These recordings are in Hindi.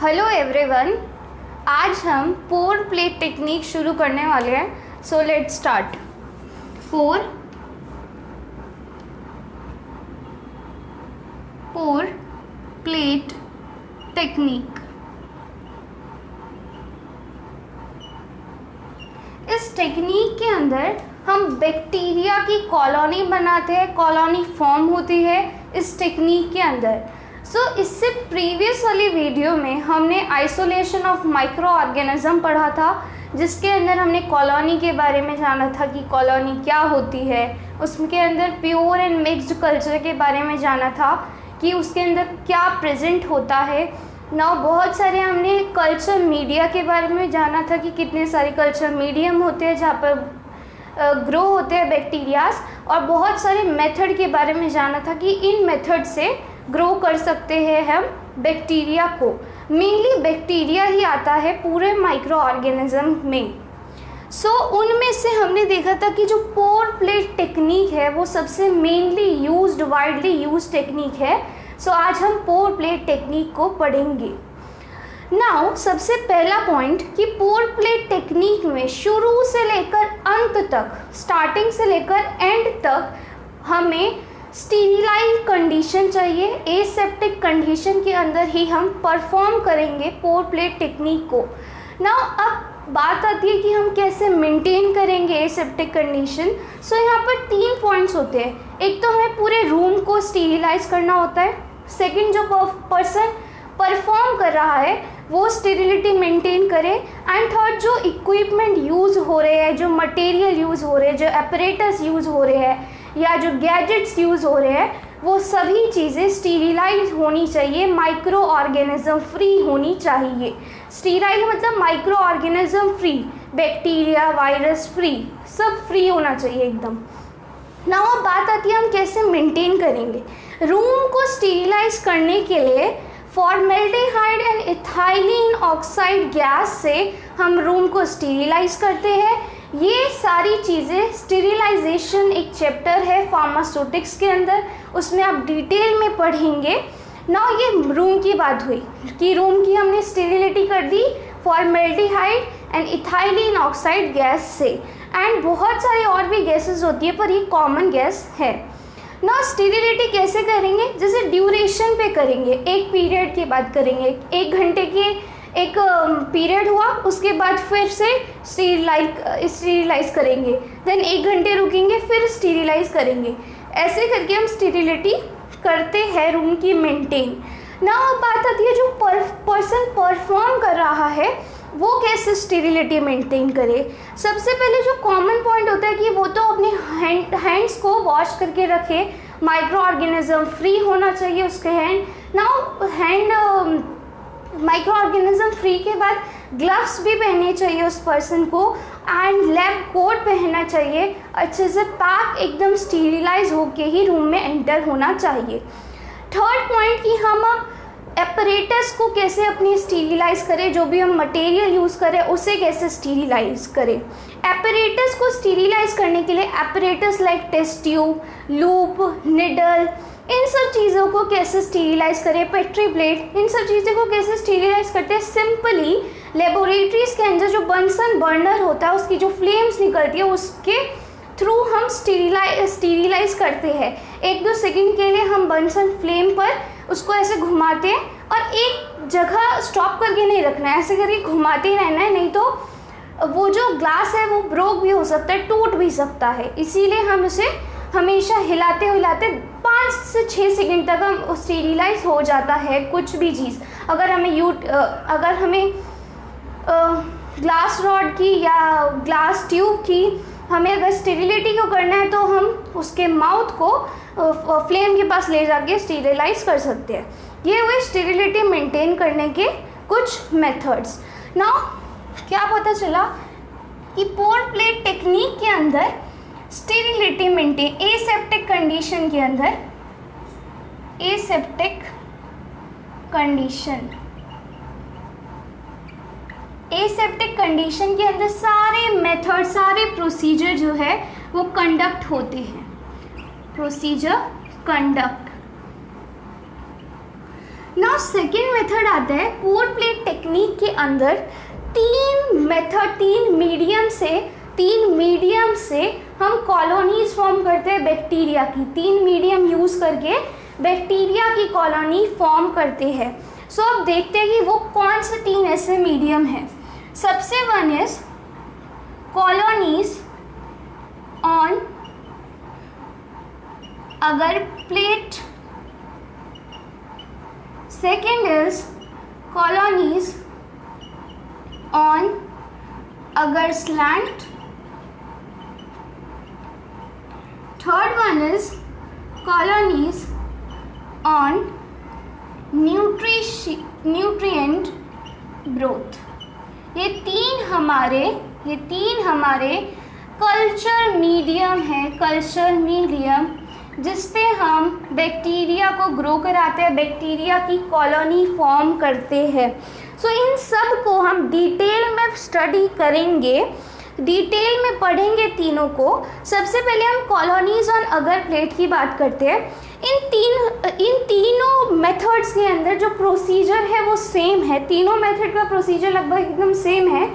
हेलो एवरीवन, आज हम पोर प्लेट टेक्निक शुरू करने वाले हैं। So let's start. Pour plate technique. इस टेक्निक के अंदर हम बैक्टीरिया की कॉलोनी बनाते हैं, कॉलोनी फॉर्म होती है इस टेक्निक के अंदर। इससे प्रीवियस वाली वीडियो में हमने आइसोलेशन ऑफ माइक्रो ऑर्गेनिज्म पढ़ा था, जिसके अंदर हमने कॉलोनी के बारे में जाना था कि कॉलोनी क्या होती है। उसके अंदर प्योर एंड मिक्स्ड कल्चर के बारे में जाना था कि उसके अंदर क्या प्रेजेंट होता है। बहुत सारे हमने कल्चर मीडिया के बारे में जाना था कि कितने सारे कल्चर मीडियम होते हैं जहाँ पर ग्रो होते हैं बैक्टीरियाज, और बहुत सारे मेथड के बारे में जाना था कि इन मेथड से ग्रो कर सकते हैं हम बैक्टीरिया को। मेनली बैक्टीरिया ही आता है पूरे माइक्रो ऑर्गेनिज्म में। उनमें से हमने देखा था कि जो पोर प्लेट टेक्निक है वो सबसे mainly used, widely used technique है। आज हम पोर प्लेट टेक्निक को पढ़ेंगे। सबसे पहला पॉइंट कि पोर प्लेट टेक्निक में शुरू से लेकर अंत तक, स्टार्टिंग से लेकर एंड तक हमें स्टीरिलाइज कंडीशन चाहिए। एसेप्टिक कंडीशन के अंदर ही हम परफॉर्म करेंगे पोर प्लेट टेक्निक को। अब बात आती है कि हम कैसे मेंटेन करेंगे एसेप्टिक कंडीशन। यहाँ पर 3 पॉइंट्स होते हैं। एक तो हमें पूरे रूम को स्टीरिलाइज करना होता है। सेकंड, जो पर्सन परफॉर्म कर रहा है वो स्टेरिलिटी मेंटेन करे। एंड थर्ड, जो इक्विपमेंट यूज़ हो रहे हैं, जो मटेरियल यूज़ हो रहे हैं, जो एपरेटस यूज़ हो रहे हैं या जो गैजेट्स यूज़ हो रहे हैं, वो सभी चीज़ें स्टीरिलाइज होनी चाहिए, माइक्रो ऑर्गेनिज्म फ्री होनी चाहिए। स्टीराइल मतलब micro organism free, bacteria virus free, सब फ्री होना चाहिए एकदम। अब बात आती है हम कैसे मेंटेन करेंगे। रूम को स्टीरिलाइज करने के लिए formaldehyde and ethylene oxide gas से हम रूम को स्टीरिलाइज करते हैं। ये सारी चीज़ें, स्टीरिलाइजेशन एक चैप्टर है फार्मास्यूटिक्स के अंदर, उसमें आप डिटेल में पढ़ेंगे। ये रूम की बात हुई कि रूम की हमने स्टेरिलिटी कर दी formaldehyde and ethylene oxide gas से। एंड बहुत सारी और भी गैसेस होती है, पर ये कॉमन गैस है। स्टेरिलिटी कैसे करेंगे, जैसे ड्यूरेशन पे करेंगे, एक पीरियड की बात करेंगे, 1 घंटे की एक पीरियड हुआ, उसके बाद फिर से स्टीरिलाइज करेंगे, देन 1 घंटे रुकेंगे, फिर स्टीरिलाइज करेंगे। ऐसे करके हम स्टीरिलिटी करते हैं रूम की मेंटेन। बात आती है जो पर्सन परफॉर्म कर रहा है वो कैसे स्टीरिलिटी मेंटेन करे। सबसे पहले जो कॉमन पॉइंट होता है कि वो तो अपने हैंड्स को वॉश करके रखे, माइक्रो ऑर्गेनिज्म फ्री होना चाहिए उसके हैंड माइक्रो ऑर्गेनिज्म फ्री के बाद ग्लव्स भी पहनने चाहिए उस पर्सन को, एंड लैब कोट पहनना चाहिए। अच्छे से पैक एकदम स्टीरिलाइज होके ही रूम में एंटर होना चाहिए। थर्ड पॉइंट कि हम अब एपरेटस को कैसे अपनी स्टीरिलाइज करें, जो भी हम मटेरियल यूज़ करें उसे कैसे स्टीरिलाइज करें। एपरेटस को स्टीरिलाइज करने के लिए apparatus like test tube, loop, needle, इन सब चीज़ों को कैसे स्टीरिलाइज करें, पेट्री प्लेट, इन सब चीज़ों को कैसे स्टीरिलाइज करते हैं। सिंपली लेबोरेटरीज के अंदर जो बंसन बर्नर होता है उसकी जो फ्लेम्स निकलती है उसके थ्रू हम स्टीरिलाइज करते हैं। 1-2 सेकंड के लिए हम बंसन फ्लेम पर उसको ऐसे घुमाते हैं, और एक जगह स्टॉप करके नहीं रखना है, ऐसे करके घुमाते ही रहना है, नहीं तो वो जो ग्लास है वो ब्रोक भी हो सकता है, टूट भी सकता है। इसीलिए हम उसे हमेशा हिलाते हिलाते 5 से 6 सेकंड तक हम स्टीरिलाइज हो जाता है कुछ भी चीज़। अगर हमें ग्लास रॉड की या ग्लास ट्यूब की हमें अगर स्टेरिलिटी को करना है तो हम उसके माउथ को फ्लेम के पास ले जाके स्टीरिलाइज कर सकते हैं। ये हुए स्टेरिलिटी मेंटेन करने के कुछ मेथड्स। क्या पता चला कि पोर प्लेट टेक्निक के अंदर स्टेरिलिटी मेंटेन एसेप्टिक कंडीशन के अंदर, एसेप्टिक कंडीशन के अंदर सारे मेथड, सारे प्रोसीजर जो है वो कंडक्ट होते हैं। Procedure conduct now second method आता है पोर प्लेट टेक्निक के अंदर तीन मीडियम से हम कॉलोनीज फॉर्म करते हैं बैक्टीरिया की। 3 मीडियम यूज़ करके बैक्टीरिया की कॉलोनी फॉर्म करते हैं। सो अब देखते हैं कि वो कौन से 3 ऐसे मीडियम हैं। सबसे one is colonies on agar plate, second is colonies on agar slant, third one is colonies on nutrient growth. ये तीन हमारे कल्चर मीडियम है, कल्चर मीडियम जिस पे हम बैक्टीरिया को ग्रो कराते हैं, बैक्टीरिया की कॉलोनी फॉर्म करते हैं। सो इन सब को हम डिटेल में स्टडी करेंगे, डिटेल में पढ़ेंगे तीनों को। सबसे पहले हम कॉलोनीज ऑन अगर प्लेट की बात करते हैं। इन तीनों मेथड्स के अंदर जो प्रोसीजर है वो सेम है, तीनों मेथड का प्रोसीजर लगभग एकदम सेम है,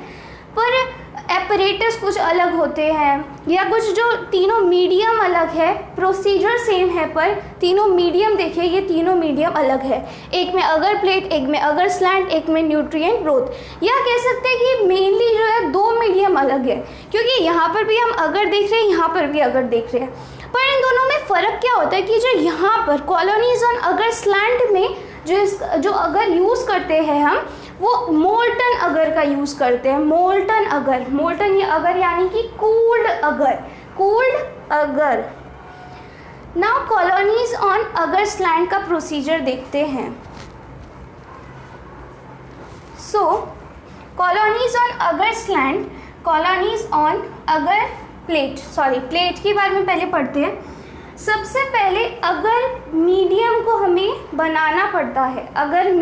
पर एपरेटस कुछ अलग होते हैं या कुछ जो तीनों मीडियम अलग है, प्रोसीजर सेम है पर तीनों मीडियम देखिए ये तीनों मीडियम अलग है। एक में अगर प्लेट, एक में अगर स्लैंट, एक में न्यूट्रिएंट ग्रोथ। या कह सकते हैं कि मेनली जो है 2 मीडियम अलग है, क्योंकि यहाँ पर भी हम अगर देख रहे हैं, यहाँ पर भी अगर देख रहे हैं, पर इन दोनों में फ़र्क क्या होता है कि जो यहाँ पर कॉलोनीज ऑन अगर स्लैंट में जो अगर यूज़ करते हैं हम, वो मोल्टन अगर का यूज़ करते हैं। मोल्टन अगर यानी कि कूल्ड अगर। Now colonies on agar slant का प्रोसीजर देखते हैं। सो colonies on agar slant, colonies on agar plate के बारे में पहले पढ़ते हैं। सबसे पहले अगर मीडियम को हमें बनाना पड़ता है, अगर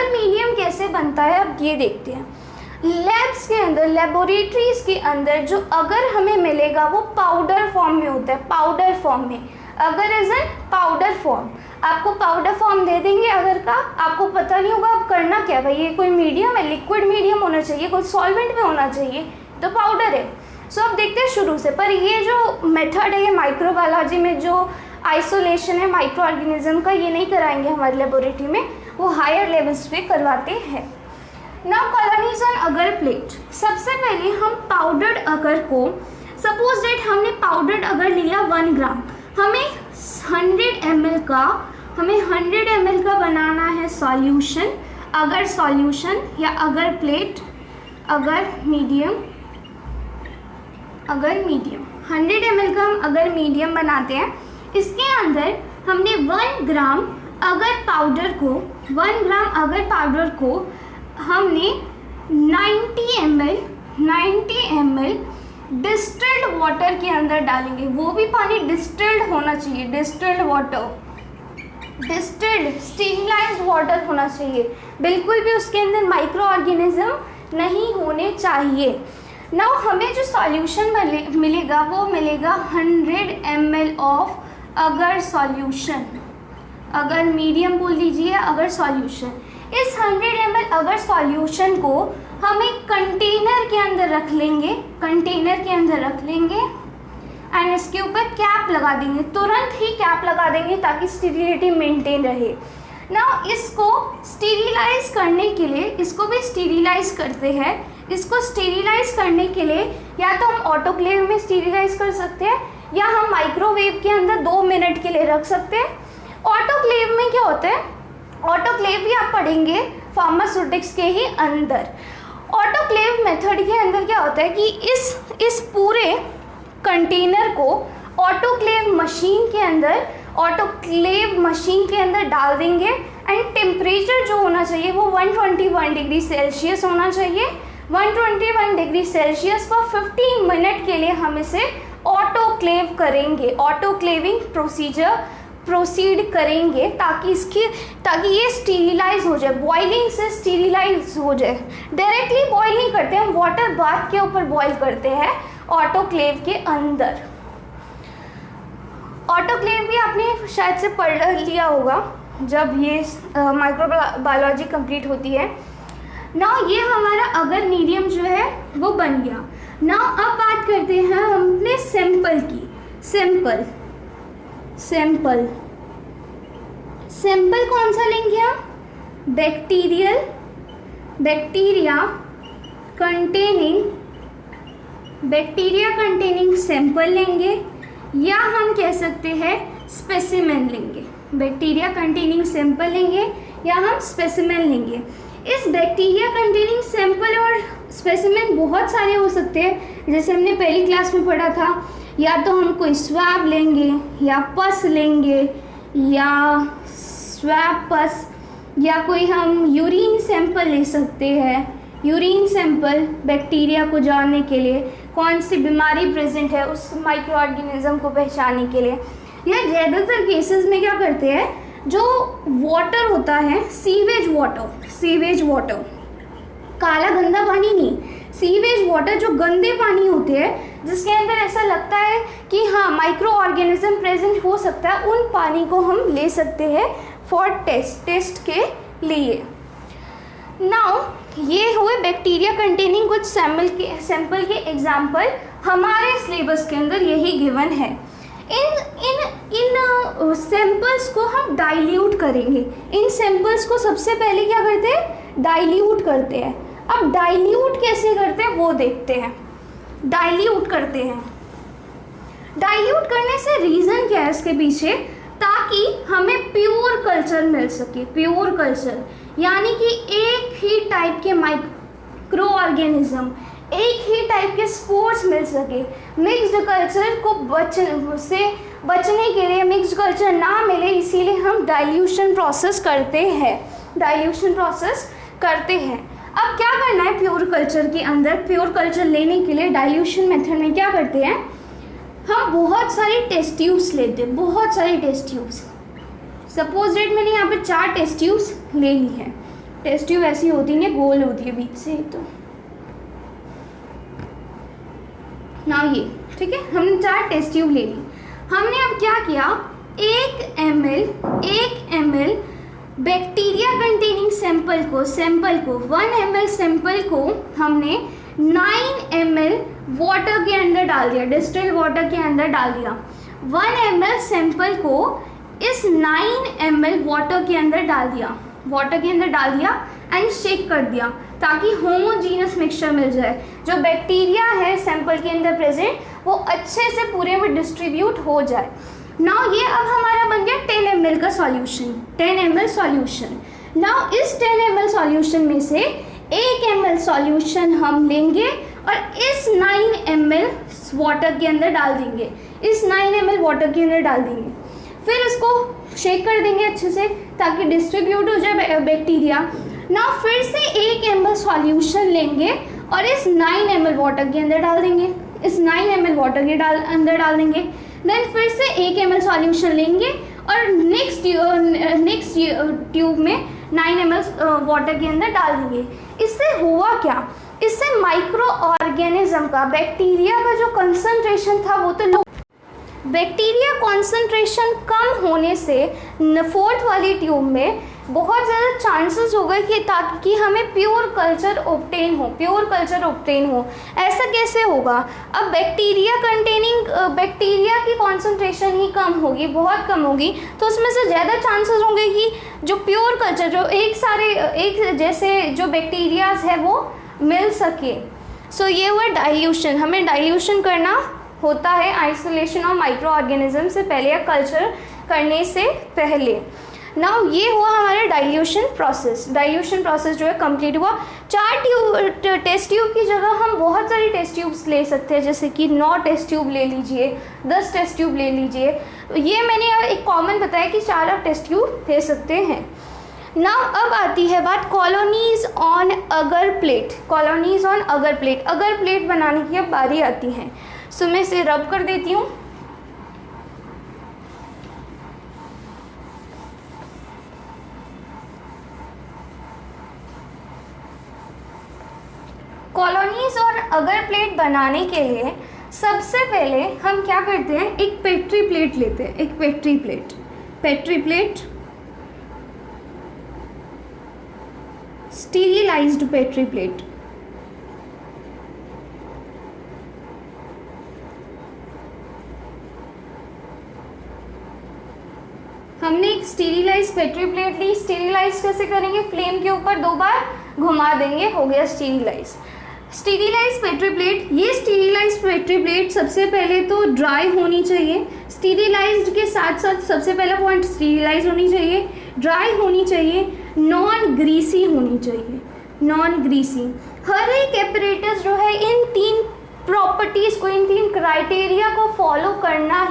मीडियम कैसे बनता है अब ये देखते हैं। लैब्स के अंदर, लेबोरेटरीज के अंदर जो अगर हमें मिलेगा वो पाउडर फॉर्म में होता है, पाउडर फॉर्म में। अगर इज एन पाउडर फॉर्म, आपको पाउडर फॉर्म दे देंगे अगर का, आपको पता नहीं होगा आप करना क्या, भाई ये कोई मीडियम है, लिक्विड मीडियम होना चाहिए, कोई सॉल्वेंट में होना चाहिए, तो पाउडर है। सो अब देखते हैं शुरू से। पर ये जो मेथड है, ये माइक्रोबायोलॉजी में जो आइसोलेशन है माइक्रो ऑर्गेनिज्म का, ये नहीं कराएंगे हमारे लेबोरेटरी में, वो हायर लेवल्स पे करवाते हैं। Now colonies on agar plate. सबसे पहले हम पाउडर्ड अगर को, सपोज दैट हमने पाउडर्ड अगर लिया 1 ग्राम, हमें 100 ml का बनाना है सॉल्यूशन। अगर सॉल्यूशन या अगर प्लेट, अगर मीडियम 100 ml का हम अगर मीडियम बनाते हैं। इसके अंदर हमने 1 ग्राम अगर पाउडर को हमने 90 ml डिस्टिल्ड वाटर के अंदर डालेंगे। वो भी पानी डिस्टिल्ड होना चाहिए, डिस्टिल्ड वाटर, डिस्टिल्ड स्टीरिलाइज्ड वाटर होना चाहिए, बिल्कुल भी उसके अंदर माइक्रो ऑर्गेनिज्म नहीं होने चाहिए। नाउ हमें जो सॉल्यूशन मिलेगा वो मिलेगा 100 ml ऑफ अगर सॉल्यूशन, अगर मीडियम बोल लीजिए, अगर सॉल्यूशन। इस 100 ml अगर सॉल्यूशन को हम एक कंटेनर के अंदर रख लेंगे, एंड इसके ऊपर कैप लगा देंगे, तुरंत ही कैप लगा देंगे ताकि स्टेरिलिटी मेंटेन रहे। नाउ इसको स्टेरिलाइज करने के लिए, इसको भी स्टेरिलाइज करते हैं। इसको स्टेरिलाइज करने के लिए या तो हम ऑटोक्लेव में स्टेरिलाइज कर सकते हैं या हम माइक्रोवेव के अंदर 2 मिनट के लिए रख सकते हैं। ऑटोक्लेव में क्या होता है, ऑटोक्लेव भी आप पढ़ेंगे फार्मास्यूटिक्स के ही अंदर। ऑटोक्लेव मेथड के अंदर क्या होता है कि इस पूरे कंटेनर को ऑटोक्लेव मशीन के अंदर डाल देंगे, एंड टेम्परेचर जो होना चाहिए वो 121 डिग्री सेल्सियस होना चाहिए। 121 डिग्री सेल्सियस पर 15 मिनट के लिए हम इसे ऑटोक्लेव करेंगे, ऑटोक्लेविंग प्रोसीजर प्रोसीड करेंगे ताकि ये स्टीरिलाइज हो जाए, बॉइलिंग से स्टीरिलाइज हो जाए। डायरेक्टली बॉईल नहीं करते, हम वाटर बाथ के ऊपर बॉईल करते हैं ऑटोक्लेव के अंदर। ऑटोक्लेव भी आपने शायद से पढ़ लिया होगा, जब ये माइक्रोबायोलॉजी कंप्लीट होती है। नाउ ये हमारा अगर मीडियम जो है वो बन गया। नाउ अब बात करते हैं हम अपने सैंपल की। सैंपल कौन सा लेंगे हम? बैक्टीरिया कंटेनिंग सैंपल लेंगे, या हम कह सकते हैं स्पेसिमेन लेंगे। बैक्टीरिया कंटेनिंग सैंपल लेंगे या हम स्पेसिमेन लेंगे। इस बैक्टीरिया कंटेनिंग सैंपल और स्पेसिमेन बहुत सारे हो सकते हैं, जैसे हमने पहली क्लास में पढ़ा था। या तो हम कोई स्वैब लेंगे, या पस लेंगे, या स्वैब पस, या कोई हम यूरिन सैंपल ले सकते हैं। यूरिन सैंपल बैक्टीरिया को जानने के लिए, कौन सी बीमारी प्रेजेंट है उस माइक्रो ऑर्गेनिज्म को पहचानने के लिए। या ज़्यादातर केसेस में क्या करते हैं, जो वाटर होता है, सीवेज वाटर, काला गंदा पानी नहीं, सीवेज वाटर, जो गंदे पानी होते हैं जिसके अंदर ऐसा लगता है कि हाँ माइक्रो ऑर्गेनिज्म प्रेजेंट हो सकता है, उन पानी को हम ले सकते हैं फॉर टेस्ट के लिए। नाउ ये हुए बैक्टीरिया कंटेनिंग कुछ सैंपल के एग्जाम्पल। हमारे सिलेबस के अंदर यही गिवन है। इन सैंपल्स को हम डाइल्यूट करेंगे। इन सैंपल्स को सबसे पहले क्या करते हैं, डाइल्यूट करते हैं। अब डाइल्यूट कैसे करते हैं वो देखते हैं। डाइल्यूट करने से रीज़न क्या है इसके पीछे, ताकि हमें प्योर कल्चर मिल सके। प्योर कल्चर यानी कि एक ही टाइप के माइक्रो ऑर्गेनिज्म, एक ही टाइप के स्पोर्स मिल सके। मिक्स्ड कल्चर को बचने के लिए, मिक्स्ड कल्चर ना मिले, इसीलिए हम डाइल्यूशन प्रोसेस करते हैं। अब क्या करना है प्योर कल्चर के अंदर? प्योर कल्चर लेने के लिए डाइल्यूशन मेथड में क्या करते हैं, हम बहुत सारी टेस्ट ट्यूब्स लेते हैं। बहुत सारी टेस्ट ट्यूब्स, सपोज रेट मैंने यहाँ पे 4 टेस्ट ट्यूब्स ले ली है। टेस्ट ट्यूब ऐसी होती है, गोल होती है बीच से, तो ना ये ठीक है, हमने 4 टेस्ट ट्यूब ले ली। हमने अब क्या किया, 1 ml बैक्टीरिया कंटेनिंग सैंपल को 1 ml सैंपल को हमने 9 ml वाटर के अंदर डाल दिया, डिस्टिल्ड वाटर के अंदर डाल दिया। 1 ml सैंपल को इस 9 ml वाटर के अंदर डाल दिया एंड शेक कर दिया, ताकि होमोजीनस मिक्सचर मिल जाए। जो बैक्टीरिया है सैंपल के अंदर प्रेजेंट, वो अच्छे से पूरे में डिस्ट्रीब्यूट हो जाए। नाउ ये अब हमारा बन गया 10 ml का सॉल्यूशन। 10 ml solution. नाउ इस 10 ml सॉल्यूशन में से 1 ml सॉल्यूशन हम लेंगे और इस 9 ml वाटर के अंदर डाल देंगे। फिर इसको शेक कर देंगे अच्छे से, ताकि डिस्ट्रीब्यूट हो जाए बैक्टीरिया। नाउ फिर से 1 ml सॉल्यूशन लेंगे और इस 9 ml वाटर के अंदर डाल देंगे। देन फिर से 1 ml सॉल्यूशन लेंगे और नेक्स्ट ट्यूब में 9 ml वाटर के अंदर डाल देंगे। इससे हुआ क्या, इससे माइक्रो ऑर्गेनिज्म का, बैक्टीरिया का जो कंसंट्रेशन था वो तो बैक्टीरिया कंसंट्रेशन कम होने से 4th वाली ट्यूब में बहुत ज़्यादा चांसेस हो गए कि ताकि हमें प्योर कल्चर ऑब्टेन हो। ऐसा कैसे होगा? अब बैक्टीरिया की कंसंट्रेशन ही बहुत कम होगी, तो उसमें से ज़्यादा चांसेस होंगे कि जो प्योर कल्चर, जो एक जैसे जो बैक्टीरियाज है वो मिल सके। सो ये हुआ डाइल्यूशन। हमें डाइल्यूशन करना होता है आइसोलेशन ऑफ माइक्रो ऑर्गेनिज्म से पहले या कल्चर करने से पहले। नाउ ये हुआ हमारा डाइल्यूशन प्रोसेस जो है कंप्लीट हुआ। 4 टेस्ट ट्यूब की जगह हम बहुत सारी टेस्ट ट्यूब्स ले सकते हैं, जैसे कि 9 टेस्ट ट्यूब ले लीजिए, 10 टेस्ट ट्यूब ले लीजिए। ये मैंने एक कॉमन बताया कि 4 आप टेस्ट ट्यूब ले सकते हैं। नाउ अब आती है बात कॉलोनीज ऑन अगर प्लेट। अगर प्लेट बनाने की अब बारी आती है। सो मैं इसे रब कर देती हूँ। कॉलोनीज और अगर प्लेट बनाने के लिए सबसे पहले हम क्या करते हैं, एक पेट्री प्लेट लेते हैं। स्टीरिलाइज्ड पेट्री प्लेट। हमने एक स्टीरिलाइज पेट्री प्लेट ली। स्टीरिलाइज कैसे करेंगे? फ्लेम के ऊपर 2 बार घुमा देंगे, हो गया स्टीरिलाइज। स्टीरिलाइज पेट्री प्लेट, ये स्टीरिलाइज पेट्री प्लेट सबसे पहले तो ड्राई होनी चाहिए। स्टीरिलाइज्ड के साथ साथ सबसे पहला पॉइंट स्टीरिलाइज होनी चाहिए, ड्राई होनी चाहिए, नॉन ग्रीसी होनी चाहिए, नॉन ग्रीसी। हर एक एपरेटस जो है इन 3 प्रॉपर्टीज़ को, इन 3 क्राइटेरिया को फॉलो करना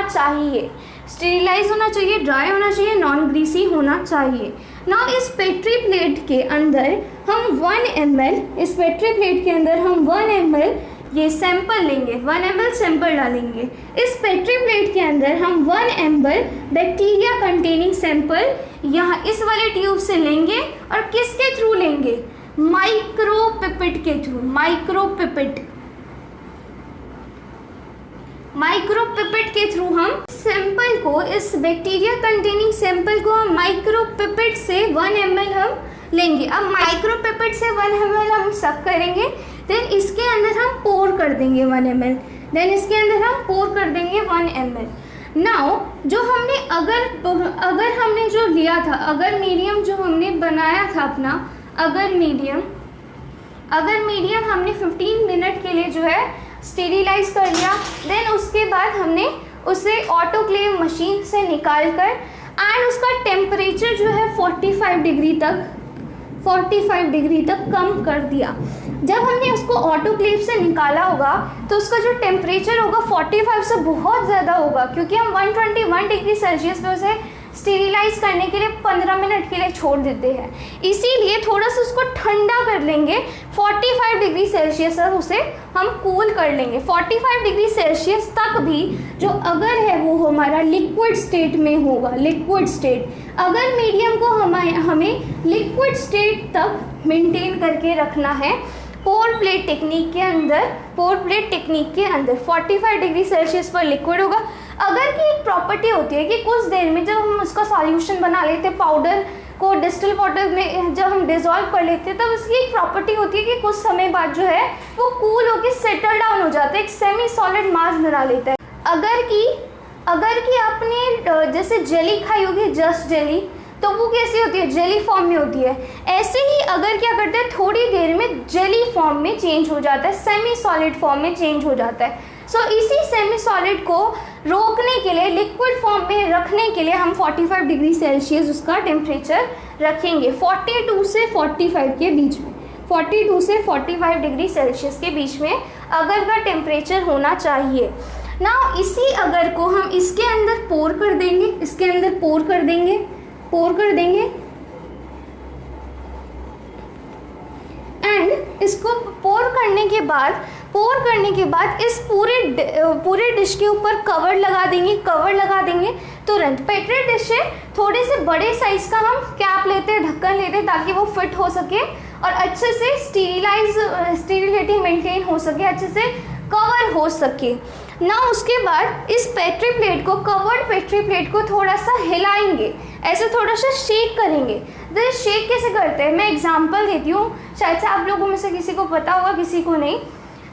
चाहिए। स्टीरिलाइज होना चाहिए, ड्राई होना चाहिए, नॉन ग्रीसी होना चाहिए। नाउ इस पेट्री प्लेट के अंदर हम 1 ml, इस पेट्री प्लेट के अंदर हम 1 ml ये सैंपल लेंगे, 1 ml सैंपल डालेंगे। इस पेट्री प्लेट के अंदर हम 1 ml बैक्टीरिया कंटेनिंग सैंपल यहाँ इस वाले ट्यूब से लेंगे और किसके थ्रू लेंगे? माइक्रोपिपेट के थ्रू। माइक्रोपिपेट के थ्रू हम सैंपल को, इस बैक्टीरिया कंटेनिंग सैंपल को हम माइक्रोपिपेट से 1 ml हम लेंगे। अब माइक्रोपिपेट से 1 ml हम सक करेंगे, देन इसके अंदर हम पोर कर देंगे 1 ml, देन इसके अंदर हम पोर कर देंगे 1 ml। नाउ जो हमने अगर हमने जो लिया था, अगर मीडियम जो हमने बनाया था अपना, अगर मीडियम हमने 15 मिनट के लिए जो है स्टेरिलाइज कर लिया, देन उसके बाद हमने उसे ऑटोक्लेव मशीन से निकाल कर एंड उसका टेम्परेचर जो है 45 डिग्री तक कम कर दिया। जब हमने उसको ऑटोक्लेव से निकाला होगा तो उसका जो टेम्परेचर होगा 45 से बहुत ज़्यादा होगा, क्योंकि हम 121 डिग्री सेल्सियस पे उसे स्टीरिलाइज करने के लिए 15 मिनट के लिए छोड़ देते हैं। इसीलिए थोड़ा सा उसको ठंडा कर लेंगे, 45 डिग्री सेल्सियस तक उसे हम कूल कर लेंगे। 45 डिग्री सेल्सियस तक भी जो अगर है वो हमारा लिक्विड स्टेट में होगा, लिक्विड स्टेट। अगर मीडियम को हमें लिक्विड स्टेट तक मेंटेन करके रखना है पोर प्लेट टेक्निक के अंदर 45 डिग्री सेल्सियस पर लिक्विड होगा। अगर की एक प्रॉपर्टी होती है कि कुछ देर में जब हम उसका सॉल्यूशन बना लेते हैं, पाउडर को डिस्टिल वाटर में जब हम डिज़ोल्व कर लेते हैं, तब उसकी एक प्रॉपर्टी होती है कि कुछ समय बाद जो है वो कूल होकर सेटल डाउन हो जाता है, एक सेमी सॉलिड मास बना लेता है। अगर की आपने जैसे जेली खाई होगी, जस्ट जेली, तो वो कैसी होती है? जेली फॉर्म में होती है। ऐसे ही अगर क्या करते हैं, थोड़ी देर में जेली फॉर्म में चेंज हो जाता है, सेमी सॉलिड फॉर्म में चेंज हो जाता है। सो इसी सेमी सॉलिड को रोकने के लिए, लिक्विड फॉर्म में रखने के लिए हम 45 डिग्री सेल्सियस उसका टेम्परेचर रखेंगे, 42 से 45 के बीच में, 42 से 45 डिग्री सेल्सियस के बीच में अगर का टेम्परेचर होना चाहिए। ना इसी अगर को हम इसके अंदर पोर कर देंगे, एंड इसको पोर करने के बाद इस पूरे डिश के ऊपर कवर लगा देंगे तुरंत। पेट्री डिश है, थोड़े से बड़े साइज का हम कैप लेते हैं, ढक्कन लेते हैं, ताकि वो फिट हो सके और अच्छे से स्टीरिलिटी मेंटेन हो सके, अच्छे से कवर हो सके ना। उसके बाद इस पेट्री प्लेट को, कवर्ड पेट्री प्लेट को थोड़ा सा हिलाएंगे, ऐसे थोड़ा सा शेक करेंगे। तो शेक कैसे करते हैं, मैं एग्जांपल देती हूँ, शायद से आप लोगों में से किसी को पता होगा, किसी को नहीं।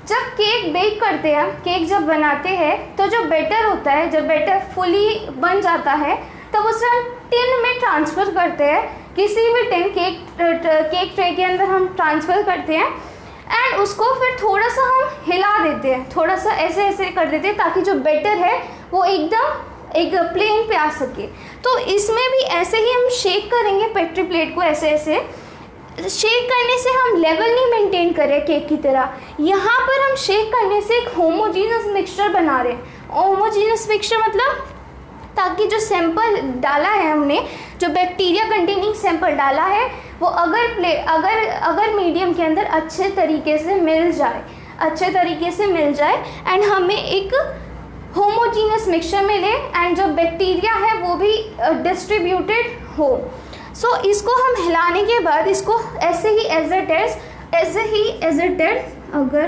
जब केक बेक करते हैं, केक जब बनाते हैं, तो जो बैटर होता है, जब बैटर फुली बन जाता है तब उसे हम टिन में ट्रांसफ़र करते हैं, किसी भी टिन, केक ट्रे के अंदर हम ट्रांसफ़र करते हैं एंड उसको फिर थोड़ा सा हम हिला देते हैं, थोड़ा सा ऐसे कर देते हैं, ताकि जो बैटर है वो एकदम एक प्लेन पे आ सके। तो इसमें भी ऐसे ही हम शेक करेंगे पेट्री प्लेट को, ऐसे शेक करने से हम लेवल नहीं मेंटेन कर रहे केक की तरह, यहाँ पर हम शेक करने से एक होमोजीनियस मिक्सचर बना रहे हैं। होमोजीनियस मिक्सचर मतलब ताकि जो सैंपल डाला है हमने, जो बैक्टीरिया कंटेनिंग सैंपल डाला है, वो अगर मीडियम के अंदर अच्छे तरीके से मिल जाए एंड हमें एक होमोजीनियस मिक्सचर मिले एंड जो बैक्टीरिया है वो भी डिस्ट्रीब्यूटेड हो। सो इसको हम हिलाने के बाद इसको ऐसे ही एज इट इज अगर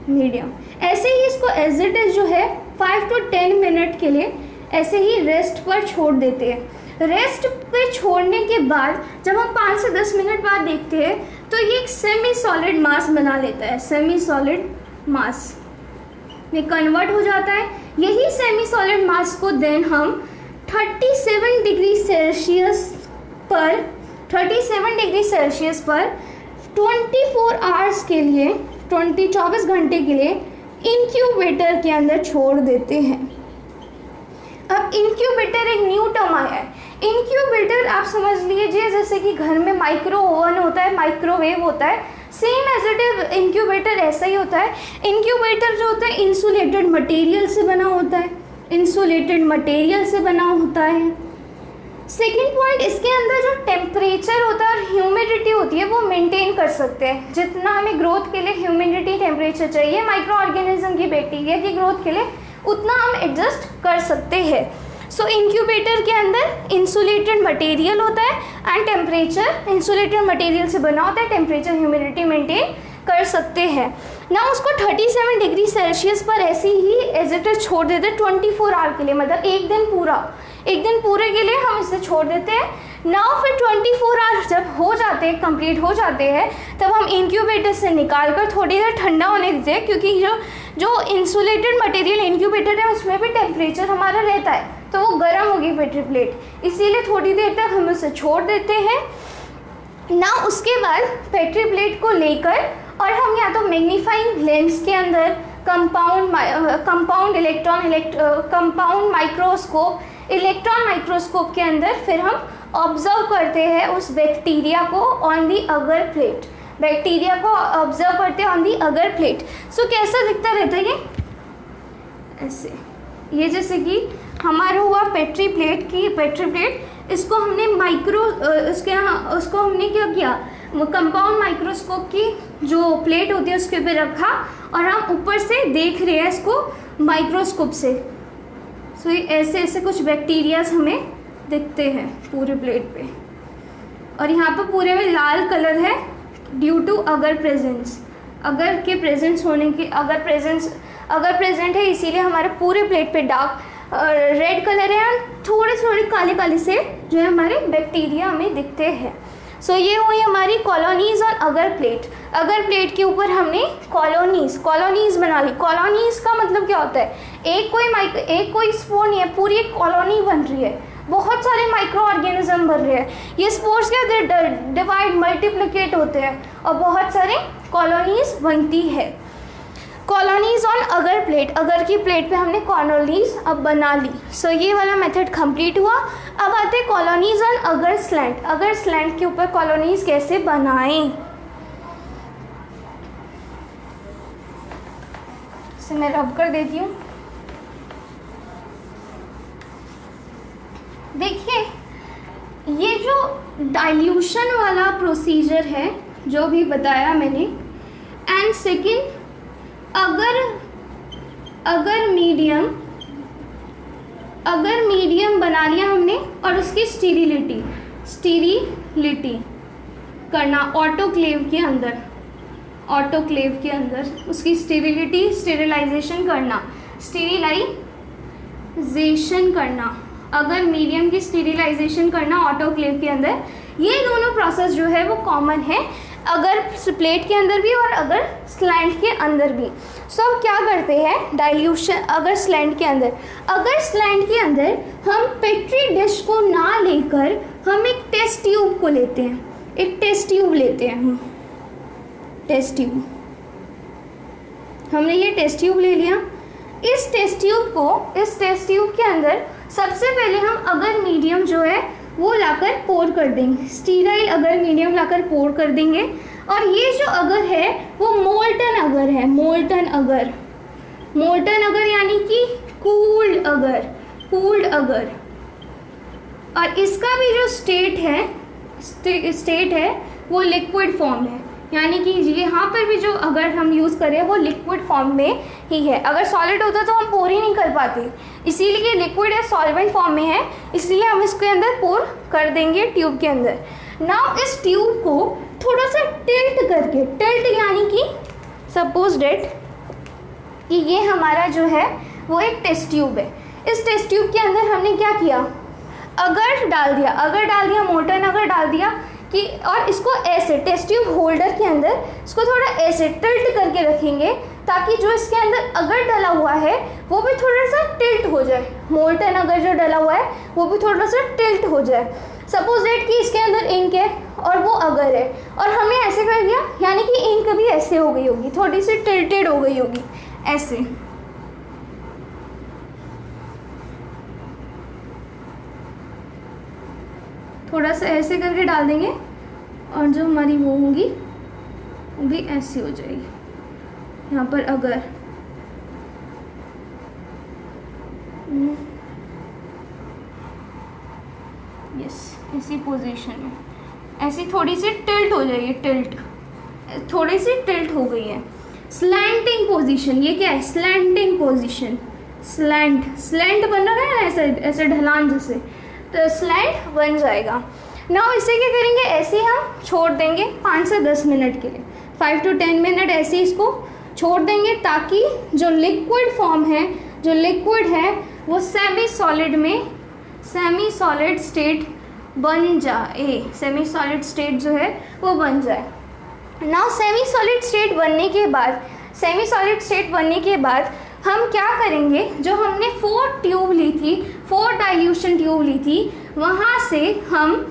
मीडियम ऐसे ही इसको एज इट इज जो है 5 to 10 मिनट के लिए ऐसे ही रेस्ट पर छोड़ देते हैं। रेस्ट पे छोड़ने के बाद जब हम 5 से 10 मिनट बाद देखते हैं तो ये एक सेमी सॉलिड मास बना लेता है, सेमी सॉलिड मास में कन्वर्ट हो जाता है। यही सेमी सॉलिड मास को देन हम 37 डिग्री सेल्सियस पर 24 आवर्स के लिए 24 घंटे के लिए इंक्यूबेटर के अंदर छोड़ देते हैं। अब इंक्यूबेटर एक न्यू टर्म आया है। इंक्यूबेटर आप समझ लीजिए जैसे कि घर में माइक्रो ओवन होता है, माइक्रोवेव होता है, same as it is incubator ऐसा ही होता है। इंक्यूबेटर जो होता है इंसुलेटेड मटेरियल से बना होता है, इंसुलेटेड मटेरियल से बना होता है। सेकेंड पॉइंट, इसके अंदर जो टेम्परेचर होता है और ह्यूमिडिटी होती है वो मेंटेन कर सकते हैं। जितना हमें ग्रोथ के लिए ह्यूमिडिटी टेम्परेचर चाहिए माइक्रो ऑर्गेनिज्म की बैक्टीरिया की ग्रोथ के लिए, उतना हम एडजस्ट कर सकते हैं। सो इंक्यूबेटर के अंदर इंसुलेटेड मटेरियल होता है एंड टेम्परेचर इंसुलेटेड मटेरियल से बना होता है, टेम्परेचर ह्यूमिडिटी मेंटेन कर सकते हैं ना। उसको 37 डिग्री सेल्सियस पर ऐसे ही एज इट इज छोड़ देते हैं 24 आवर के लिए, मतलब एक दिन पूरे के लिए हम इसे छोड़ देते हैं। नाउ फिर 24 आवर जब हो जाते हैं, कंप्लीट हो जाते हैं, तब हम इंक्यूबेटर से निकाल कर थोड़ी देर ठंडा होने देते हैं, क्योंकि जो इंसुलेटेड मटेरियल इंक्यूबेटर है उसमें भी टेम्परेचर हमारा रहता है, तो वो गर्म होगी पेट्री प्लेट, इसीलिए थोड़ी देर तक हम उसे छोड़ देते हैं ना। उसके बाद पेट्री प्लेट को लेकर और हम या तो मैग्नीफाइंग लेंस के अंदर कंपाउंड इलेक्ट्रॉन माइक्रोस्कोप के अंदर फिर हम ऑब्जर्व करते हैं उस बैक्टीरिया को ऑन दी अगर प्लेट, बैक्टीरिया को ऑब्जर्व करते हैं ऑन दी अगर प्लेट। सो कैसा दिखता रहता है ये ऐसे, ये जैसे कि हमारा हुआ पेट्री प्लेट, इसको हमने उसको हमने क्या किया, कंपाउंड माइक्रोस्कोप की जो प्लेट होती है उसके ऊपर रखा और हम ऊपर से देख रहे हैं इसको माइक्रोस्कोप से। सो ये ऐसे कुछ बैक्टीरियाज हमें दिखते हैं पूरे प्लेट पे, और यहाँ पर पूरे में लाल कलर है ड्यू टू अगर प्रेजेंस, अगर के प्रेजेंस होने के, अगर प्रेजेंट है इसीलिए हमारे पूरे प्लेट पे डार्क रेड कलर है, थोड़े काले से जो है हमारे बैक्टीरिया हमें दिखते हैं। सो ये हुई हमारी कॉलोनीज और अगर प्लेट के ऊपर हमने कॉलोनीज बना ली। कॉलोनीज का मतलब क्या होता है, एक कोई स्पोर नहीं है, पूरी एक कॉलोनी बन रही है, बहुत सारे माइक्रो ऑर्गेनिज्म बन रहे हैं। ये स्पोर्स क्या डिवाइड मल्टीप्लिकेट होते हैं और बहुत सारे कॉलोनीज बनती है। कॉलोनीज ऑन अगर प्लेट, अगर की प्लेट पे हमने कॉलोनीज अब बना ली। सो ये वाला मेथड कंप्लीट हुआ। अब आते हैं कॉलोनीज ऑन अगर स्लैंट के ऊपर कॉलोनीज कैसे बनाएं। इसे मैं रब कर देती हूँ। देखिए ये जो डाइल्यूशन वाला प्रोसीजर है जो भी बताया मैंने, एंड सेकेंड अगर मीडियम बना लिया हमने और उसकी स्टीरिलिटी करना ऑटोक्लेव के अंदर उसकी स्टेरिलाइजेशन करना, अगर मीडियम की स्टेरिलाइजेशन करना ऑटोक्लेव के अंदर, ये दोनों प्रोसेस जो है वो कॉमन है अगर प्लेट के अंदर भी और अगर स्लैंट के अंदर भी। सो अब क्या करते हैं डाइल्यूशन अगर स्लैंट के अंदर हम पेट्री डिश को ना लेकर हम एक टेस्ट ट्यूब को लेते हैं, हमने ये टेस्ट ट्यूब ले लिया। इस टेस्ट ट्यूब के अंदर सबसे पहले हम अगर मीडियम जो है वो लाकर पोर कर देंगे, स्टीराइल अगर मीडियम लाकर पोर कर देंगे। और ये जो अगर है वो मोल्टन अगर यानी कि कूल्ड अगर। और इसका भी जो स्टेट है वो लिक्विड फॉर्म है, यानी कि यहाँ पर भी जो अगर हम यूज़ करें वो लिक्विड फॉर्म में ही है। अगर सॉलिड होता तो हम पोर ही नहीं कर पाते, इसीलिए लिक्विड है, सॉल्वेंट फॉर्म में है, इसलिए हम इसके अंदर पोर कर देंगे ट्यूब के अंदर। नाउ इस ट्यूब को थोड़ा सा टिल्ट यानी कि सपोज डेट कि ये हमारा जो है वो एक टेस्ट ट्यूब है। इस टेस्ट ट्यूब के अंदर हमने क्या किया, अगर डाल दिया मोल्टन अगर डाल दिया कि, और इसको ऐसे टेस्ट ट्यूब होल्डर के अंदर इसको थोड़ा ऐसे टिल्ट करके रखेंगे ताकि जो इसके अंदर अगर डला हुआ है वो भी थोड़ा सा टिल्ट हो जाए। मोल्टन अगर जो डला हुआ है वो भी थोड़ा सा टिल्ट हो जाए। सपोज डेट कि इसके अंदर इंक है और वो अगर है और हमने ऐसे कर दिया, यानी कि इंक भी ऐसे हो गई होगी, थोड़ी सी टिल्टेड हो गई होगी ऐसे। थोड़ा सा ऐसे करके डाल देंगे और जो हमारी वो होगी वो भी ऐसी हो जाएगी। यहाँ पर अगर यस इसी पोजीशन में ऐसी थोड़ी सी टिल्ट हो जाएगी, थोड़ी सी टिल्ट हो गई है। स्लैंटिंग पोजीशन, ये क्या है? स्लैंटिंग पोजीशन, स्लैंट बन रहा है ना ऐसे ऐसे ढलान जैसे, तो स्लैंट बन जाएगा। नाउ इसे क्या करेंगे, ऐसे हम छोड़ देंगे 5 से 10 मिनट के लिए, 5 to 10 मिनट ऐसे इसको छोड़ देंगे ताकि जो लिक्विड फॉर्म है, जो लिक्विड है वो सेमी सॉलिड में सेमी सॉलिड स्टेट बन जाए, सेमी सॉलिड स्टेट जो है वो बन जाए। नाउ सेमी सॉलिड स्टेट बनने के बाद हम क्या करेंगे, जो हमने 4 ट्यूब ली थी, 4 डाइल्यूशन ट्यूब ली थी, वहाँ से हम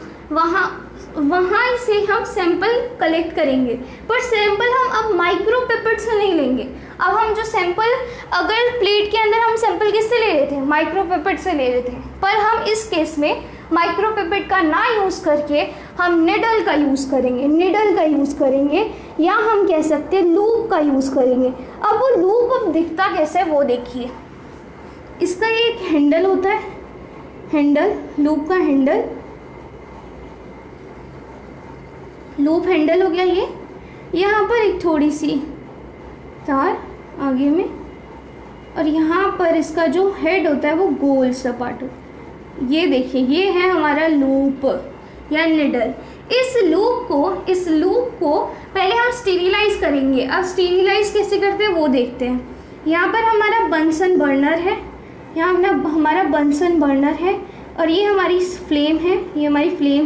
सैंपल कलेक्ट करेंगे। पर सैंपल हम अब माइक्रोपिपेट से नहीं लेंगे। अब हम जो सैंपल, अगर प्लेट के अंदर हम सैंपल किससे ले रहे थे, माइक्रोपिपेट से ले रहे थे, पर हम इस केस में माइक्रोपिपेट का ना यूज़ करके हम निडल का यूज़ करेंगे, या हम कह सकते हैं लूप का यूज़ करेंगे। अब वो लूप अब दिखता कैसे है वो देखिए। इसका ये एक हैंडल होता है, लूप का हैंडल, लूप हैंडल हो गया ये। यहाँ पर एक थोड़ी सी तार आगे में, और यहाँ पर इसका जो हेड होता है वो गोल सपाट होता है। ये देखिए, ये है हमारा लूप या निडल। इस लूप को पहले हम स्टीरिलाइज करेंगे। अब स्टीरिलाइज कैसे करते हैं वो देखते हैं। यहाँ पर हमारा बंसन बर्नर है, और ये हमारी फ्लेम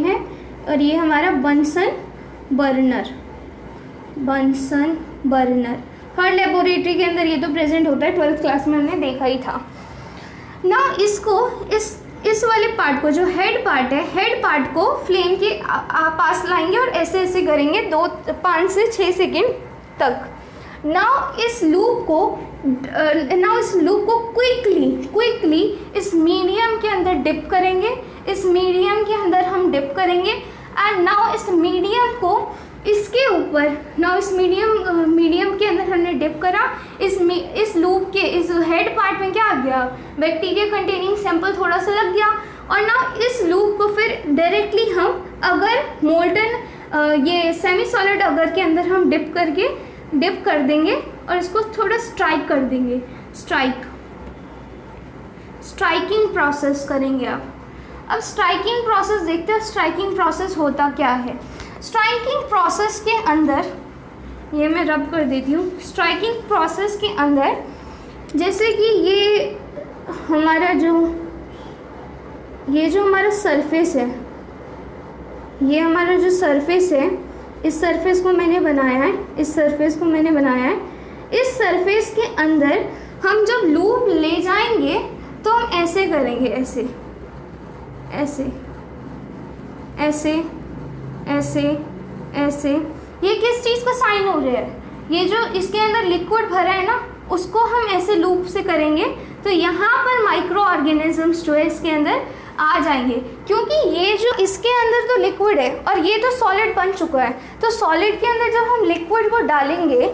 है, और ये हमारा बंसन बर्नर। हर लेबोरेटरी के अंदर ये तो प्रेजेंट होता है, 12th क्लास में हमने देखा ही था ना। इसको इस वाले पार्ट को, जो हेड पार्ट को फ्लेम के पास लाएंगे और ऐसे ऐसे करेंगे 5 से 6 सेकेंड तक। नाउ इस लूप को क्विकली इस मीडियम के अंदर डिप करेंगे। एंड नाउ इस मीडियम को इसके ऊपर, इस मीडियम के अंदर हमने डिप करा। इस लूप के इस हेड पार्ट में क्या आ गया, बैक्टीरिया कंटेनिंग सैंपल थोड़ा सा लग गया। और नाउ इस लूप को फिर डायरेक्टली हम अगर मोल्टन ये सेमी सॉलिड अगर के अंदर हम डिप कर देंगे और इसको थोड़ा स्ट्राइक कर देंगे। स्ट्राइकिंग प्रोसेस करेंगे। अब स्ट्राइकिंग प्रोसेस देखते हैं, स्ट्राइकिंग प्रोसेस होता क्या है। स्ट्राइकिंग प्रोसेस के अंदर, ये मैं रब कर देती हूँ। स्ट्राइकिंग प्रोसेस के अंदर जैसे कि ये हमारा जो हमारा सरफेस है, इस सरफेस को मैंने बनाया है, इस सरफेस के अंदर हम जब लूप ले जाएंगे तो हम ऐसे करेंगे, ऐसे। ये किस चीज़ का साइन हो रहा है, ये जो इसके अंदर लिक्विड भरा है ना, उसको हम ऐसे लूप से करेंगे तो यहाँ पर माइक्रो ऑर्गेनिजम्स जो है इसके अंदर आ जाएंगे। क्योंकि ये जो इसके अंदर तो लिक्विड है और ये तो सॉलिड बन चुका है, तो सॉलिड के अंदर जब हम लिक्विड को डालेंगे,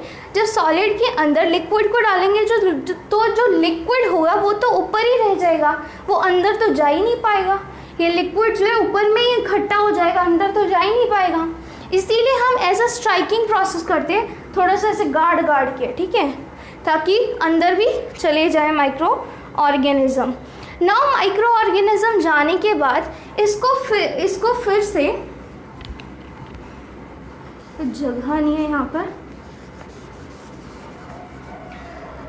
जो लिक्विड होगा वो तो ऊपर ही रह जाएगा, वो अंदर तो जा ही नहीं पाएगा। ये लिक्विड जो है ऊपर में ही इकट्ठा हो जाएगा, अंदर तो जा ही नहीं पाएगा। इसीलिए हम ऐसा स्ट्राइकिंग प्रोसेस करते हैं, थोड़ा सा ऐसे गाड़ के, ठीक है, ताकि अंदर भी चले जाए micro organism. Now micro organism जाने के बाद इसको फिर से, जगह नहीं है यहाँ पर।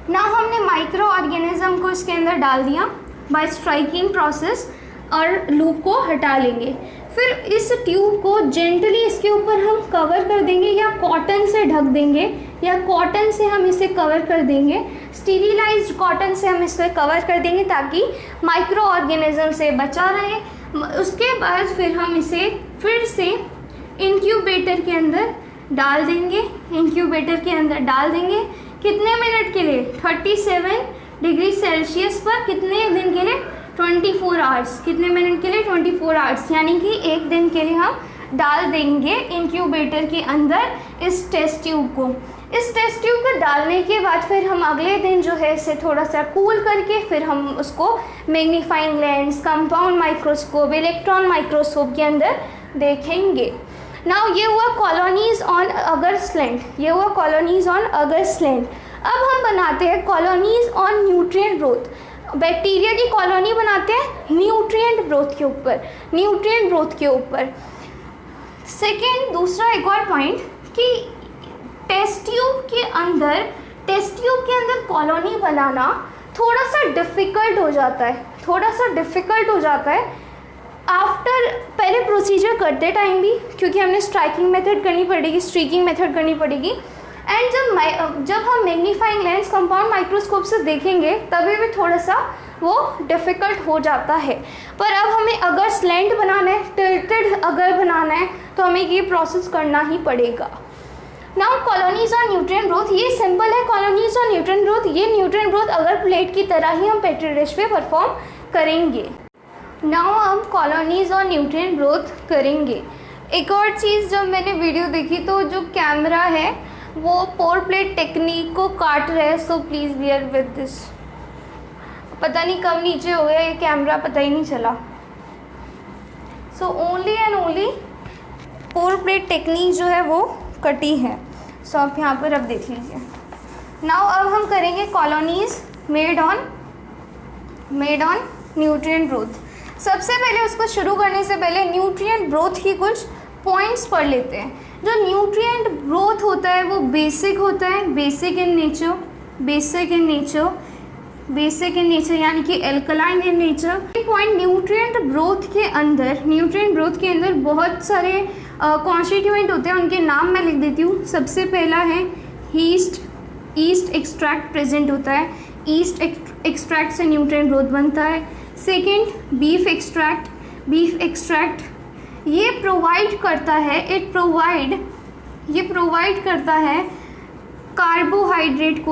नाउ हमने माइक्रो ऑर्गेनिज्म को इसके अंदर डाल दिया बाय स्ट्राइकिंग प्रोसेस। और लूप को हटा लेंगे। फिर इस ट्यूब को जेंटली इसके ऊपर हम कवर कर देंगे या कॉटन से ढक देंगे, या कॉटन से हम इसे कवर कर देंगे, स्टीरिलाइज्ड कॉटन से हम इसे कवर कर देंगे ताकि माइक्रो ऑर्गेनिज्म से बचा रहे। उसके बाद फिर हम इसे फिर से इंक्यूबेटर के अंदर डाल देंगे। इंक्यूबेटर के अंदर डाल देंगे कितने मिनट के लिए? 37 डिग्री सेल्सियस पर कितने दिन के लिए? 24 आवर्स। कितने मिनट के लिए? 24 आवर्स, यानी कि एक दिन के लिए हम डाल देंगे इंक्यूबेटर के अंदर इस टेस्ट ट्यूब को। इस टेस्ट ट्यूब को डालने के बाद फिर हम अगले दिन जो है इसे थोड़ा सा कूल करके फिर हम उसको magnifying lens, compound microscope, electron microscope के अंदर देखेंगे। नाउ ये हुआ कॉलोनीज ऑन अगर्स लैंड, ये हुआ कॉलोनीज ऑन अगर्स लैंड। अब हम बनाते हैं colonies on nutrient growth. Bacteria की कॉलोनी बनाते हैं न्यूट्रिएंट ग्रोथ के ऊपर, न्यूट्रिएंट ग्रोथ के ऊपर। सेकेंड, दूसरा एक और पॉइंट कि टेस्ट ट्यूब के अंदर कॉलोनी बनाना थोड़ा सा डिफ़िकल्ट हो जाता है, आफ्टर पहले प्रोसीजर करते टाइम भी, क्योंकि हमने स्ट्रीकिंग मेथड करनी पड़ेगी। एंड जब हम मैग्नीफाइंग लेंस, कंपाउंड माइक्रोस्कोप से देखेंगे तभी भी थोड़ा सा वो डिफ़िकल्ट हो जाता है। पर अब हमें अगर स्लैंट बनाना है, टिल्टेड अगर बनाना है, तो हमें ये प्रोसेस करना ही पड़ेगा। Now colonies on nutrient growth, ये सिंपल है। कॉलोनीज ऑन न्यूट्रिएंट ग्रोथ, ये न्यूट्रिएंट ग्रोथ अगर प्लेट की तरह ही हम पेट्री डिश पे परफॉर्म करेंगे। नाउ हम कॉलोनीज ऑन न्यूट्रिएंट ग्रोथ करेंगे। एक और चीज़, जब मैंने वीडियो देखी तो जो कैमरा है वो पोर प्लेट टेक्निक को काट रहा है, so please bear with this. पता नहीं कब नीचे हो गया ये कैमरा, पता ही नहीं चला। So only and only pour plate technique जो है वो कटी है। सो आप यहाँ पर अब देख लीजिए। नाउ अब हम करेंगे colonies made on nutrient growth. सबसे पहले उसको शुरू करने से पहले न्यूट्रिएंट ग्रोथ की कुछ पॉइंट्स पढ़ लेते हैं। जो न्यूट्रिएंट ग्रोथ होता है वो बेसिक होता है, बेसिक इन नेचर यानी कि alkaline in nature. Point, nutrient growth के अंदर बहुत सारे कॉन्स्टिट्यूएंट होते हैं, उनके नाम मैं लिख देती हूँ। सबसे पहला है ईस्ट एक्सट्रैक्ट प्रेजेंट होता है, ईस्ट एक्सट्रैक्ट से न्यूट्रिएंट ग्रोथ बनता है। सेकेंड, बीफ एक्सट्रैक्ट, ये प्रोवाइड करता है कार्बोहाइड्रेट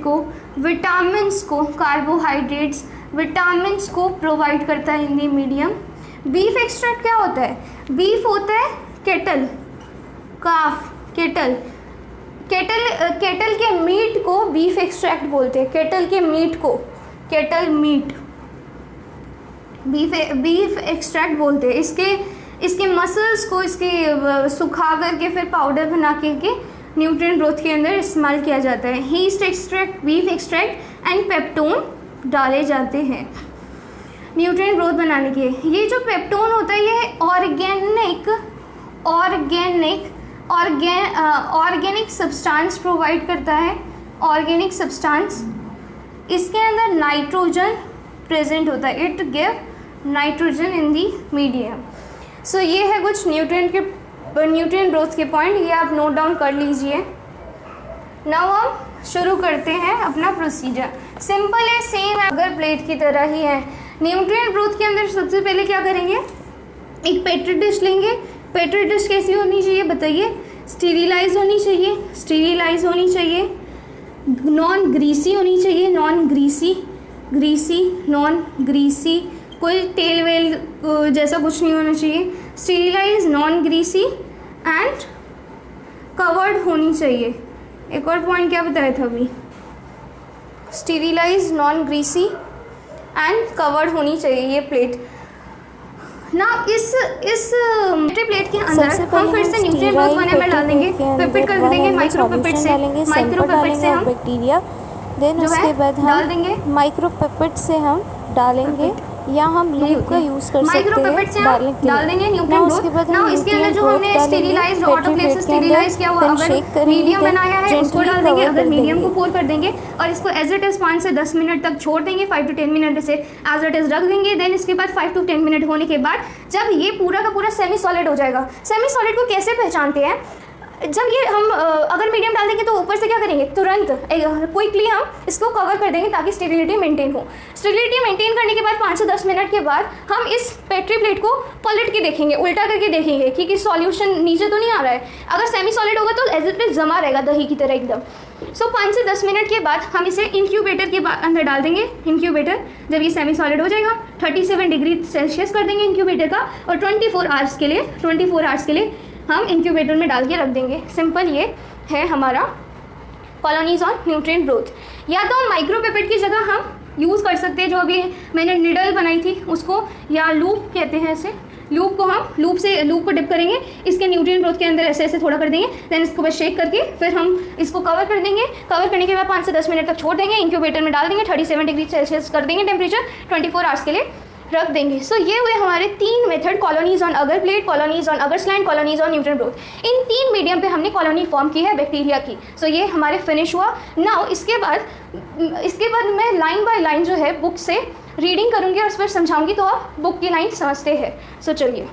को, विटामिन्स को प्रोवाइड करता है इन दी मीडियम। बीफ एक्सट्रैक्ट क्या होता है? बीफ होता है केटल के मीट को बीफ एक्सट्रैक्ट बोलते हैं। बीफ एक्सट्रैक्ट बोलते हैं। इसके मसल्स को सुखा करके फिर पाउडर बना के न्यूट्रिएंट ग्रोथ के अंदर इस्तेमाल किया जाता है। East extract, beef extract and peptone डाले जाते हैं न्यूट्रिएंट ग्रोथ बनाने के। ये जो पेप्टोन होता है ये ऑर्गेनिक सब्सटेंस प्रोवाइड करता है, ऑर्गेनिक सब्सटेंस। इसके अंदर नाइट्रोजन प्रेजेंट होता है, it give nitrogen in the medium. So ये है कुछ न्यूट्रिएंट ग्रोथ के पॉइंट, ये आप नोट डाउन कर लीजिए। नाउ हम शुरू करते हैं अपना प्रोसीजर। सिंपल है, सेम है, अगर प्लेट की तरह ही है। न्यूट्रिएंट ग्रोथ के अंदर सबसे पहले क्या करेंगे? एक पेट्री डिश लेंगे। पेट्री डिश कैसी होनी चाहिए बताइए? स्टीरिलाइज होनी चाहिए, नॉन ग्रीसी होनी चाहिए, नॉन ग्रीसी, कोई तेल वेल जैसा कुछ नहीं होना चाहिए। स्टीरिलाइज, नॉन ग्रीसी एंड कवर्ड होनी चाहिए। एक और पॉइंट क्या बताया था अभी? स्टीरिलाइज, नॉन ग्रीसी एंड कवर्ड होनी चाहिए ये प्लेट। ना इस प्लेट के अंदर हम फिर से न्यूट्रिएंट ग्रोथ बनाने में डाल देंगे, पिपेट कर देंगे माइक्रो पिपेट से हम बैक्टीरिया। देन उसके बाद हम माइक्रो पिपेट से हम डालेंगे या हम लूप का यूज़ कर सकते हैं डालने के डाल देंगे लिए। न्यूट्रिएंट उसके बाद ग्रोथ। हम इसके अंदर न्यूट्रिएंट जो ग्रोथ हमने डालेंगे स्टेरिलाइज्ड पेट्री ऑटोक्लेव से प्लेट के अंदर, स्टेरिलाइज किया हुआ, देन अगर शेक करेंगे, मीडियम देन बनाया है उसको डाल देंगे, जेंटली अगर कवर मीडियम कर को देंगे। पोर कर देंगे और इसको एज इट इज़ 5 से 10 मिनट तक छोड़ देंगे, 5 to 10 मिनट से एज इट इज़ रख देंगे। देन इसके बाद 5 to 10 मिनट होने के बाद जब ये पूरा का पूरा सेमी सॉलिड हो जाएगा, सेमी सॉलिड को कैसे पहचानते हैं, जब ये हम अगर मीडियम डाल देंगे तो ऊपर से क्या करेंगे, तुरंत क्विकली हम इसको कवर कर देंगे ताकि स्टेबिलिटी मेंटेन हो। स्टेबिलिटी मेंटेन करने के बाद 5 से 10 मिनट के बाद हम इस पेट्री प्लेट को पलट के देखेंगे, उल्टा करके देखेंगे कि सॉल्यूशन नीचे तो नहीं आ रहा है। अगर सेमी सॉलिड होगा तो एज इट इज जमा रहेगा दही की तरह एकदम। सो 5 से 10 मिनट के बाद हम इसे इंक्यूबेटर के अंदर डाल देंगे। इंक्यूबेटर जब ये सेमी सॉलिड हो जाएगा 37 डिग्री सेल्सियस कर देंगे इंक्यूबेटर का, और 24 आवर्स के लिए हम इंक्यूबेटर में डाल के रख देंगे। सिंपल ये है हमारा कॉलोनीज ऑन न्यूट्रिएंट ग्रोथ। या तो हम माइक्रोपिपेट की जगह हम यूज़ कर सकते हैं जो अभी मैंने निडल बनाई थी उसको, या लूप कहते हैं इसे। लूप को हम लूप को डिप करेंगे, इसके न्यूट्रिएंट ग्रोथ के अंदर ऐसे ऐसे थोड़ा कर देंगे, देन इसको बस शेक करके फिर हम इसको कवर कर देंगे। कवर करने के बाद 5 से 10 मिनट तक छोड़ देंगे, इंक्यूबेटर में डाल देंगे, 37 डिग्री सेल्सियस कर देंगे टेम्परेचर, 24 आवर्स के लिए रख देंगे। सो ये हुए हमारे 3 method, colonies on agar plate, colonies on अगर स्लैंड, colonies on nutrient growth. In 3 medium पे हमने कॉलोनी फॉर्म की है बैक्टीरिया की। सो ये हमारे फिनिश हुआ। नाउ इसके बाद मैं लाइन बाय लाइन जो है बुक से रीडिंग करूँगी और उस पर समझाऊंगी, तो आप बुक की लाइन समझते हैं। सो चलिए,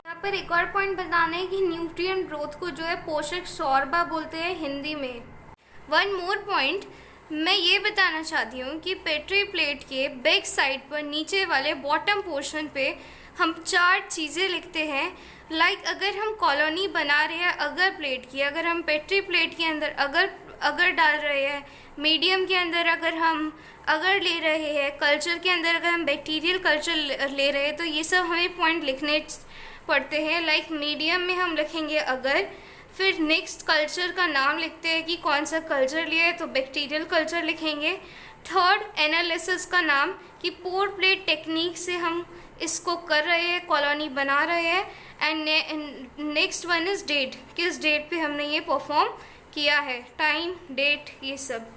यहाँ पर एक और पॉइंट बताना है कि न्यूट्रिएंट ग्रोथ को जो है पोषक सौरभा बोलते हैं हिंदी में। वन मोर पॉइंट मैं ये बताना चाहती हूँ कि पेट्री प्लेट के बैक साइड पर नीचे वाले बॉटम पोर्शन पे हम 4 चीज़ें लिखते हैं। लाइक अगर हम कॉलोनी बना रहे हैं अगर प्लेट की, अगर हम पेट्री प्लेट के अंदर अगर डाल रहे हैं, मीडियम के अंदर अगर हम अगर ले रहे हैं, कल्चर के अंदर अगर हम बैक्टीरियल कल्चर ले रहे हैं, तो ये सब हमें पॉइंट लिखने पड़ते हैं। लाइक मीडियम में हम लिखेंगे अगर, फिर नेक्स्ट कल्चर का नाम लिखते हैं कि कौन सा कल्चर लिया है, तो बैक्टीरियल कल्चर लिखेंगे। थर्ड, एनालिसिस का नाम कि पोर प्लेट टेक्निक से हम इसको कर रहे हैं, कॉलोनी बना रहे हैं। And next one is date, किस डेट पे हमने ये परफॉर्म किया है, टाइम, डेट, ये सब।